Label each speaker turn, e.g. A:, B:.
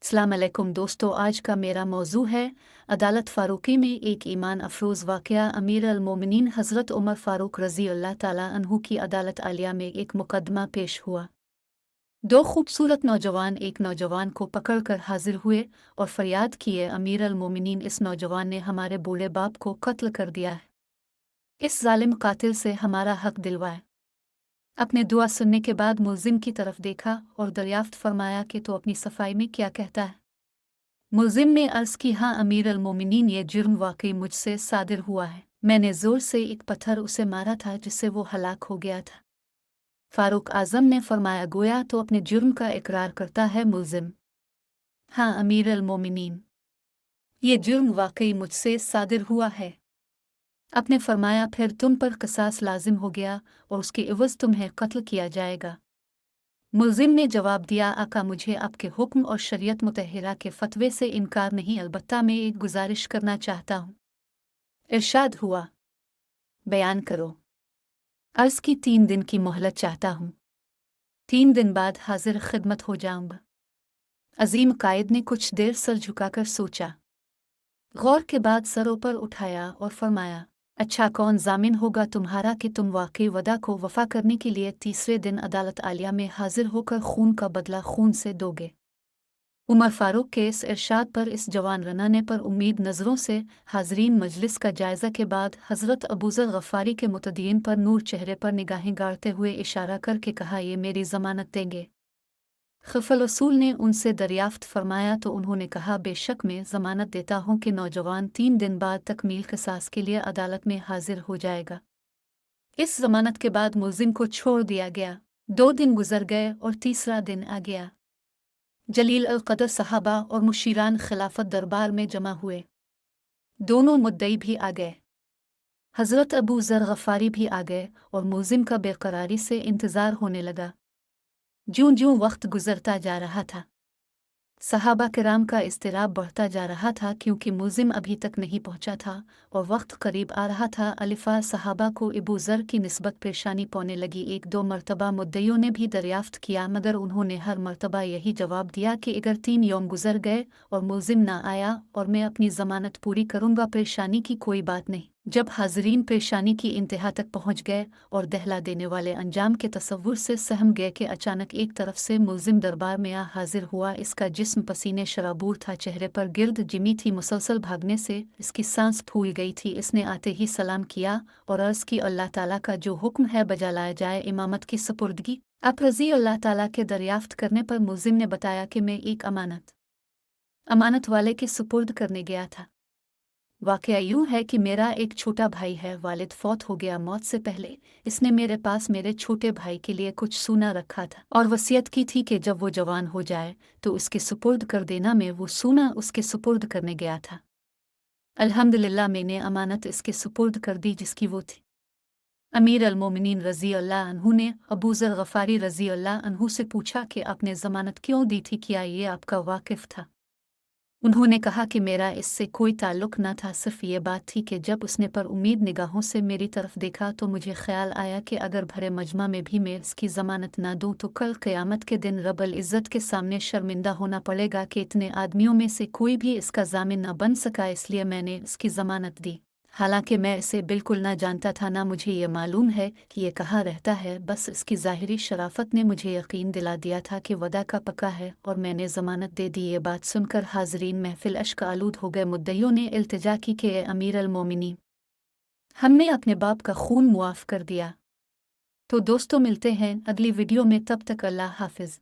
A: अस्सलाम अलैकुम दोस्तों, आज का मेरा मौजू है अदालत फ़ारूकी में एक ईमान अफरोज़ वाक़या। अमीर अल-मोमिनीन हज़रत उमर फ़ारूक रज़ी अल्लाह ताला अन्हु की अदालत आलिया में एक मुकदमा पेश हुआ। दो खूबसूरत नौजवान एक नौजवान को पकड़कर हाजिर हुए और फरियाद किए, अमीर अल-मोमिनीन, इस नौजवान ने हमारे बूढ़े बाप को कत्ल कर दिया है। इस जालिम कातिल से हमारा हक दिलवाए। अपने दुआ सुनने के बाद मुल्जिम की तरफ देखा और दरियाफ्त फरमाया कि तो अपनी सफाई में क्या कहता है। मुल्जिम ने अर्ज़ की, हाँ अमीर अल-मोमिनीन, ये जुर्म वाकई मुझसे सादिर हुआ है। मैंने ज़ोर से एक पत्थर उसे मारा था जिससे वो हलाक हो गया था। फ़ारूक आज़म ने फरमाया, गोया तो अपने जुर्म का इकरार करता है मुल्जिम। हाँ अमीर अल-मोमिनीन, ये जुर्म वाकई मुझसे सादिर हुआ है। आपने फरमाया, फिर तुम पर क़िसास लाजिम हो गया और उसके इवज़ तुम्हें कत्ल किया जाएगा। मुल्जिम ने जवाब दिया, आका, मुझे आपके हुक्म और शरीयत मुतहरा के फ़तवे से इनकार नहीं, अलबत्ता मैं एक गुजारिश करना चाहता हूँ। इरशाद हुआ, बयान करो। अर्ज़ की, 3 दिन की मोहलत चाहता हूँ। 3 दिन बाद हाजिर खिदमत हो जाऊँगा। अजीम कायद ने कुछ देर सर झुकाकर सोचा, गौर के बाद सर ऊपर उठाया और फरमाया, अच्छा, कौन जामिन होगा तुम्हारा कि तुम वाकई वदा को वफा करने के लिए तीसरे दिन अदालत आलिया में हाजिर होकर खून का बदला खून से दोगे। उमर फारूक के इस इरशाद पर इस जवान रनाने पर उम्मीद नज़रों से हाजरीन मजलिस का जायज़ा के बाद हज़रत अबूज़र गफ़ारी के मुतदीन पर नूर चेहरे पर निगाहें गाड़ते हुए इशारा करके कहा, ये मेरी ज़मानत देंगे। खिफ़ल रसूल ने उनसे दरियाफ्त फरमाया तो उन्होंने कहा, बेशक मैं ज़मानत देता हूँ कि नौजवान 3 दिन बाद तकमील क़िसास के लिए अदालत में हाजिर हो जाएगा। इस ज़मानत के बाद मुल्जिम को छोड़ दिया गया। 2 दिन गुजर गए और तीसरा दिन आ गया। जलील अल क़दर सहाबा और मुशीरान खिलाफत दरबार में जमा हुए। दोनों मुद्दई भी आ गए। हज़रत अबू ज़र गफ़ारी भी आ गए और मुल्जिम का बेकरारी से इंतज़ार होने लगा। ज्यों ज्यों वक्त गुजरता जा रहा था, सहाबा किराम का इज़्तिराब बढ़ता जा रहा था, क्योंकि मुल्जिम अभी तक नहीं पहुंचा था और वक्त करीब आ रहा था। अलिफा सहाबा को अबू ज़र की निस्बत पेशानी पौने लगी। 1-2 मरतबा मुद्दइयों ने भी दरियाफ्त किया, मगर उन्होंने हर मरतबा यही जवाब दिया कि अगर 3 यौम गुजर गए और मुल्जिम ना आया और मैं अपनी ज़मानत पूरी करूँगा, परेशानी की कोई बात नहीं। जब हाज़रीन पेशानी की इंतहा तक पहुँच गए और दहला देने वाले अंजाम के तसव्वुर से सहम गए कि अचानक एक तरफ से मुल्जिम दरबार में आ हाजिर हुआ। इसका जिस्म पसीने शराबूर था, चेहरे पर गिर्द जिमी थी, मुसलसल भागने से इसकी सांस फूल गई थी। इसने आते ही सलाम किया और अर्ज़ की, अल्लाह ताला का जो हुक्म है बजा लाया जाए। इमामत की सपुर्दगी। आप रज़ी अल्लाह ताला के दरियाफ्त करने पर मुल्जिम ने बताया कि मैं एक अमानत वाले के सुपुर्द करने गया था। वाक़या यूँ है कि मेरा एक छोटा भाई है, वालिद फौत हो गया। मौत से पहले इसने मेरे पास मेरे छोटे भाई के लिए कुछ सोना रखा था और वसीयत की थी कि जब वो जवान हो जाए तो उसके सुपुर्द कर देना। मैं वो सोना उसके सुपुर्द करने गया था। अल्हम्दुलिल्लाह, मैंने अमानत इसके सुपुर्द कर दी जिसकी वो थी। अमीर अल-मोमिनीन रज़ी अल्लाह अन्हु ने अबू ज़र गफ़ारी रज़ी अल्लाह अन्हु से पूछा कि आपने ज़मानत क्यों दी थी, क्या ये आपका वाकिफ़ था? उन्होंने कहा कि मेरा इससे कोई ताल्लुक़ न था, सिर्फ़ ये बात थी कि जब उसने पर उम्मीद निगाहों से मेरी तरफ़ देखा तो मुझे ख़्याल आया कि अगर भरे मजमा में भी मैं इसकी ज़मानत ना दूँ तो कल क़यामत के दिन रब्बुल इज़्ज़त के सामने शर्मिंदा होना पड़ेगा कि इतने आदमियों में से कोई भी इसका ज़ामिन न बन सका, इसलिए मैंने इसकी ज़मानत दी। हालांकि मैं इसे बिल्कुल ना जानता था, ना मुझे ये मालूम है कि ये कहाँ रहता है। बस इसकी ज़ाहिरी शराफत ने मुझे यकीन दिला दिया था कि वदा का पक्का है और मैंने ज़मानत दे दी। ये बात सुनकर हाज़रीन महफिल अश्क आलूद हो गए। मुद्दइयों ने इल्तिजा की कि अमीर अल-मोमिनीन, हमने अपने बाप का खून मुआफ़ कर दिया। तो दोस्तों, मिलते हैं अगली वीडियो में, तब तक अल्लाह हाफ़िज़।